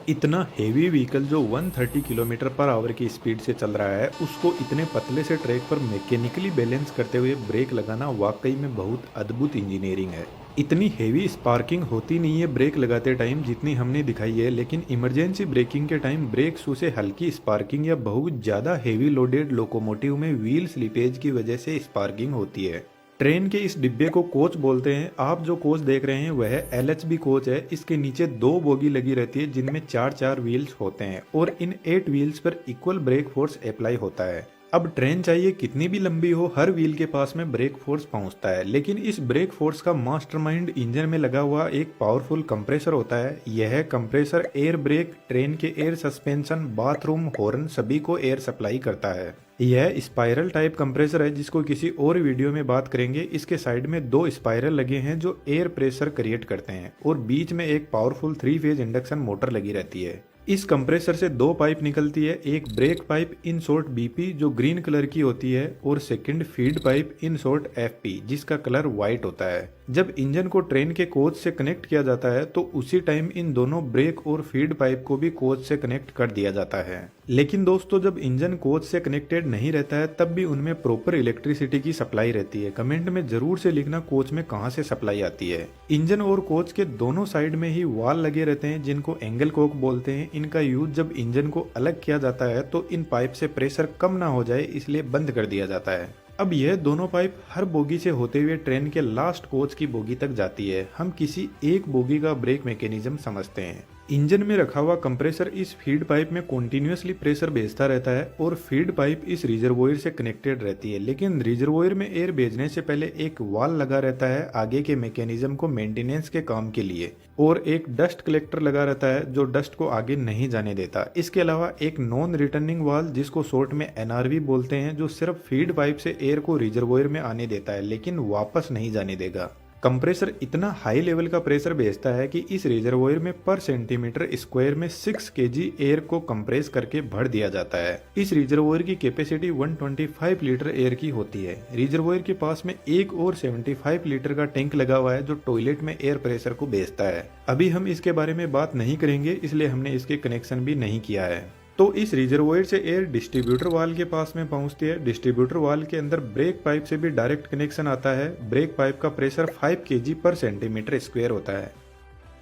इतना heavy vehicle जो 130 kilometre per hour की स्पीड से चल रहा है, उसको इतने पतले से ट्रैक पर मैकेनिकली बैलेंस करते हुए ब्रेक लगाना वाकई में बहुत अद्भुत इंजीनियरिंग है। इतनी हेवी स्पार्किंग होती नहीं है ब्रेक लगाते टाइम जितनी हमने दिखाई है, लेकिन इमरजेंसी ब्रेकिंग के टाइम ब्रेक शू से हल्की स्पार्किंग या बहुत ज़्यादा हेवी लोडेड लोकोमोटिव में व्हील स्लिपेज की वजह से स्पार्किंग होती है। ट्रेन के इस डिब्बे को कोच बोलते हैं। आप जो कोच देख रहे हैं वह एलएचबी कोच है। इसके नीचे दो बोगी लगी रहती है जिनमें चार चार व्हील्स होते हैं और इन 8 व्हील्स पर इक्वल ब्रेक फोर्स अप्लाई होता है। अब ट्रेन चाहिए कितनी भी लंबी हो, हर व्हील के पास में ब्रेक फोर्स पहुंचता है, लेकिन इस ब्रेक फोर्स का मास्टरमाइंड इंजन में लगा हुआ एक पावरफुल कंप्रेसर होता है। यह कंप्रेसर एयर ब्रेक, ट्रेन के एयर सस्पेंशन, बाथरूम, हॉर्न सभी को एयर सप्लाई करता है। यह स्पाइरल टाइप कंप्रेसर है जिसको किसी और वीडियो में बात करेंगे। इसके साइड में दो स्पाइरल लगे हैं जो एयर प्रेशर क्रिएट करते हैं और बीच में एक पावरफुल 3 फेज इंडक्शन मोटर लगी रहती है। इस कंप्रेसर से दो पाइप निकलती है, एक break pipe in short BP जो ग्रीन कलर की होती है और second feed pipe in short FP जिसका कलर व्हाइट होता है। जब इंजन को ट्रेन के कोच से कनेक्ट किया जाता है तो उसी टाइम इन दोनों ब्रेक और फीड पाइप को भी कोच से कनेक्ट कर दिया जाता है। लेकिन दोस्तों, जब इंजन कोच से कनेक्टेड नहीं रहता है तब भी उनमें प्रॉपर इलेक्ट्रिसिटी की सप्लाई रहती है। कमेंट में जरूर से लिखना कोच में कहां से सप्लाई आती है। इंजन और कोच के दोनों साइड में ही वाल लगे रहते हैं जिनको एंगल कोक बोलते हैं। इनका यूज जब इंजन को अलग किया जाता है तो इन पाइप से प्रेशर कम ना हो जाए इसलिए बंद कर दिया जाता है। अब यह दोनों पाइप हर बोगी से होते हुए ट्रेन के लास्ट कोच की बोगी तक जाती है। हम किसी एक बोगी का ब्रेक मैकेनिज्म समझते हैं। इंजन में रखा हुआ कंप्रेसर इस फीड पाइप में कॉन्टिन्यूसली प्रेशर भेजता रहता है और फीड पाइप इस रिजर्वोयर से कनेक्टेड रहती है, लेकिन रिजर्वोयर में एयर भेजने से पहले एक वाल लगा रहता है आगे के मैकेनिज्म को मेंटेनेंस के काम के लिए, और एक डस्ट कलेक्टर लगा रहता है जो डस्ट को आगे नहीं जाने देता। इसके अलावा एक नॉन रिटर्निंग वाल जिसको शॉर्ट में एनआरवी बोलते हैं जो सिर्फ फीड पाइप से एयर को रिजर्वोयर में आने देता है लेकिन वापस नहीं जाने देगा। कंप्रेसर इतना हाई लेवल का प्रेशर भेजता है कि इस रिजर्वोयर में पर सेंटीमीटर स्क्वायर में 6 केजी एयर को कंप्रेस करके भर दिया जाता है। इस रिजर्वोयर की कैपेसिटी 125 लीटर एयर की होती है। रिजर्वोयर के पास में एक और 75 लीटर का टैंक लगा हुआ है जो टॉयलेट में एयर प्रेशर को भेजता है। अभी हम इसके बारे में बात नहीं करेंगे इसलिए हमने इसके कनेक्शन भी नहीं किया है। तो इस रिजर्वोयर से एयर डिस्ट्रीब्यूटर वाल के पास में पहुंचती है। डिस्ट्रीब्यूटर वाल के अंदर ब्रेक पाइप से भी डायरेक्ट कनेक्शन आता है। ब्रेक पाइप का प्रेशर 5 केजी पर सेंटीमीटर स्क्वायर होता है।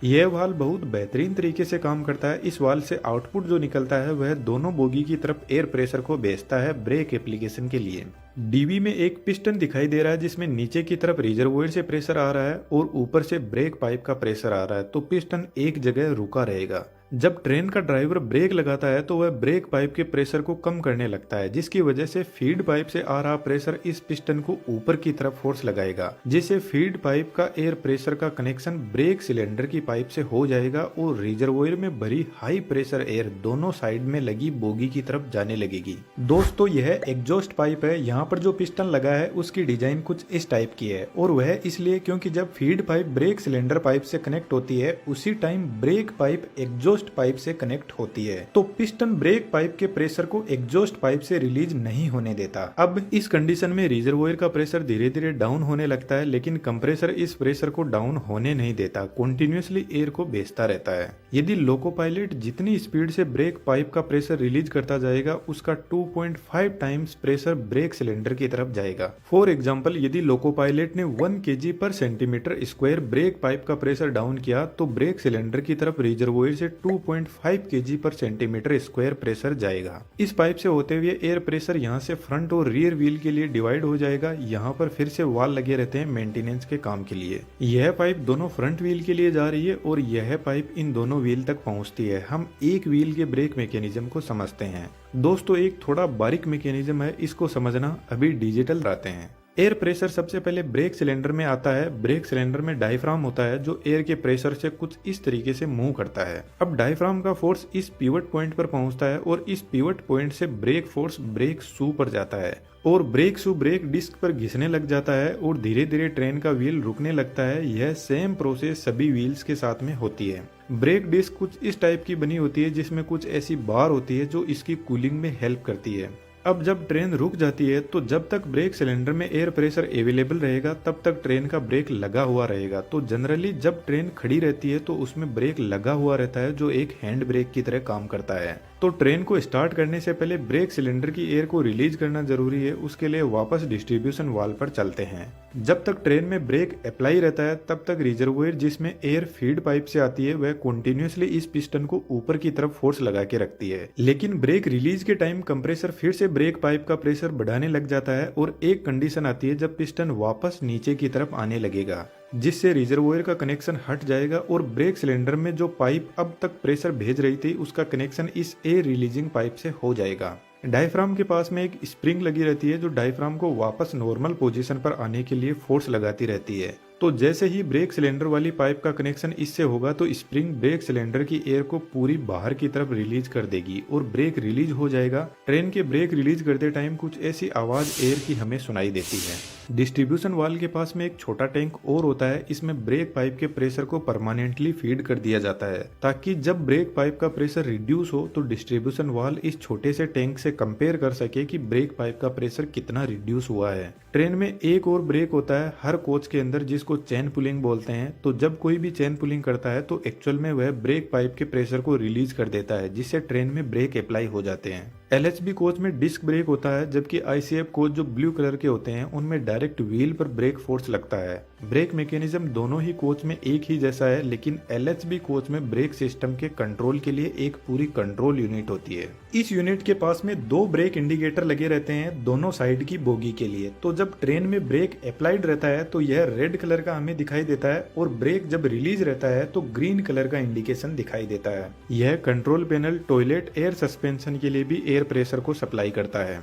यह वाल बहुत बेहतरीन तरीके से काम करता है। इस वाल से आउटपुट जो निकलता है वह दोनों बोगी की तरफ एयर प्रेशर को भेजता है ब्रेक एप्लीकेशन के लिए। डीबी में एक पिस्टन दिखाई दे रहा है जिसमें नीचे की तरफ रिजर्वोयर से प्रेशर आ रहा है और ऊपर से ब्रेक पाइप का प्रेशर आ रहा है, तो पिस्टन एक जगह रुका रहेगा। जब ट्रेन का ड्राइवर ब्रेक लगाता है तो वह ब्रेक पाइप के प्रेशर को कम करने लगता है, जिसकी वजह से फीड पाइप से आ रहा प्रेशर इस पिस्टन को ऊपर की तरफ फोर्स लगाएगा, जिससे फीड पाइप का एयर प्रेशर का कनेक्शन ब्रेक सिलेंडर की पाइप से हो जाएगा और रिजर्वोयर में भरी हाई प्रेशर एयर दोनों साइड में लगी बोगी की तरफ जाने लगेगी। दोस्तों, यह एग्जॉस्ट पाइप है। यहाँ पर जो पिस्टन लगा है उसकी डिजाइन कुछ इस टाइप की है और वह इसलिए क्योंकि जब feed pipe brake cylinder pipe से कनेक्ट होती है उसी time break pipe exhaust pipe से कनेक्ट होती है, तो पिस्टन ब्रेक पाइप के प्रेशर को एग्जॉस्ट पाइप से रिलीज नहीं होने देता। अब इस कंडीशन में रिजर्वोयर का प्रेशर धीरे धीरे डाउन होने लगता है, लेकिन कंप्रेसर इस प्रेशर को डाउन होने नहीं देता, कंटिन्यूअसली एयर को भेजता रहता है। यदि लोको पायलट जितनी स्पीड से ब्रेक पाइप का प्रेशर रिलीज करता जाएगा उसका 2.5 टाइम्स प्रेशर ब्रेक सिलेंडर की तरफ जाएगा। फॉर एग्जाम्पल, यदि लोको पायलट ने 1 केजी पर सेंटीमीटर स्क्वायर ब्रेक पाइप का प्रेशर डाउन किया तो ब्रेक सिलेंडर की तरफ रिजर्वोयर से 2.5 केजी पर सेंटीमीटर स्क्वायर प्रेशर जाएगा। इस पाइप से होते हुए एयर प्रेशर यहाँ से फ्रंट और रियर व्हील के लिए डिवाइड हो जाएगा। यहाँ पर फिर से वाल लगे रहते हैं मेंटेनेंस के काम के लिए। यह पाइप दोनों फ्रंट व्हील के लिए जा रही है और यह पाइप इन दोनों व्हील तक पहुंचती है। हम एक व्हील के ब्रेक मैकेनिज्म को समझते हैं। दोस्तों, एक थोड़ा बारीक मैकेनिज्म है, इसको समझना। अभी डिजिटल आते हैं। एयर प्रेशर सबसे पहले ब्रेक सिलेंडर में आता है। ब्रेक सिलेंडर में डायफ्राम होता है जो एयर के प्रेशर से कुछ इस तरीके से मूव करता है। अब डायफ्राम का फोर्स इस पिवट पॉइंट पर पहुंचता है और इस पिवट पॉइंट से ब्रेक फोर्स ब्रेक शू पर जाता है और ब्रेक शू ब्रेक डिस्क पर घिसने लग जाता है और धीरे धीरे ट्रेन का व्हील रुकने लगता है। यह सेम प्रोसेस सभी व्हील्स के साथ में होती है। ब्रेक डिस्क कुछ इस टाइप की बनी होती है जिसमें कुछ ऐसी बार होती है जो इसकी कूलिंग में हेल्प करती है। अब जब ट्रेन रुक जाती है तो जब तक ब्रेक सिलेंडर में एयर प्रेशर अवेलेबल रहेगा तब तक ट्रेन का ब्रेक लगा हुआ रहेगा। तो जनरली जब ट्रेन खड़ी रहती है तो उसमें ब्रेक लगा हुआ रहता है जो एक हैंड ब्रेक की तरह काम करता है। तो ट्रेन को स्टार्ट करने से पहले ब्रेक सिलेंडर की एयर को रिलीज करना जरूरी है, उसके लिए वापस डिस्ट्रीब्यूशन वाल्व पर चलते हैं। जब तक ट्रेन में ब्रेक अप्लाई रहता है तब तक रिजर्वोयर जिसमें एयर फीड पाइप से आती है वह कंटिन्यूअसली इस पिस्टन को ऊपर की तरफ फोर्स लगा के रखती है। लेकिन ब्रेक रिलीज के टाइम कंप्रेसर फिर से ब्रेक पाइप का प्रेशर बढ़ाने लग जाता है और एक कंडीशन आती है जब पिस्टन वापस नीचे की तरफ आने लगेगा, जिससे रिजर्वोयर का कनेक्शन हट जाएगा और ब्रेक सिलेंडर में जो पाइप अब तक प्रेशर भेज रही थी उसका कनेक्शन इस एयर रिलीजिंग पाइप से हो जाएगा। डायफ्राम के पास में एक स्प्रिंग लगी रहती है जो डायफ्राम को वापस नॉर्मल पोजीशन पर आने के लिए फोर्स लगाती रहती है। तो जैसे ही ब्रेक सिलेंडर वाली पाइप का कनेक्शन इससे होगा तो स्प्रिंग ब्रेक सिलेंडर की एयर को पूरी बाहर की तरफ रिलीज कर देगी और ब्रेक रिलीज हो जाएगा। ट्रेन के ब्रेक रिलीज करते टाइम कुछ ऐसी आवाज एयर की हमें सुनाई देती है। डिस्ट्रीब्यूशन वाल्व के पास में एक छोटा टैंक और होता है, इसमें ब्रेक पाइप के प्रेशर को परमानेंटली फीड कर दिया जाता है ताकि जब ब्रेक पाइप का प्रेशर रिड्यूस हो तो डिस्ट्रीब्यूशन वाल्व इस छोटे से टैंक से कंपेयर कर सके कि ब्रेक पाइप का प्रेशर कितना रिड्यूस हुआ है। ट्रेन में एक और ब्रेक होता है हर कोच के अंदर जिसको चेन पुलिंग बोलते हैं। तो जब कोई भी चेन पुलिंग करता है तो एक्चुअल में वह ब्रेक पाइप के प्रेशर को रिलीज कर देता है जिससे ट्रेन में ब्रेक अप्लाई हो जाते हैं। एलएचबी कोच में डिस्क ब्रेक होता है जबकि आईसीएफ कोच जो ब्लू कलर के होते हैं उनमें डायरेक्ट व्हील पर ब्रेक फोर्स लगता है। ब्रेक मैकेनिज्म दोनों ही कोच में एक ही जैसा है, लेकिन एलएचबी कोच में ब्रेक सिस्टम के कंट्रोल के लिए एक पूरी कंट्रोल यूनिट होती है। इस यूनिट के पास में दो ब्रेक इंडिकेटर लगे रहते हैं दोनों साइड की बोगी के लिए। तो जब ट्रेन में ब्रेक अप्लाइड रहता है तो यह रेड कलर का हमें दिखाई देता है और ब्रेक जब रिलीज रहता है तो ग्रीन कलर का इंडिकेशन दिखाई देता है। यह control panel toilet air suspension के लिए भी एयर प्रेशर को सप्लाई करता है।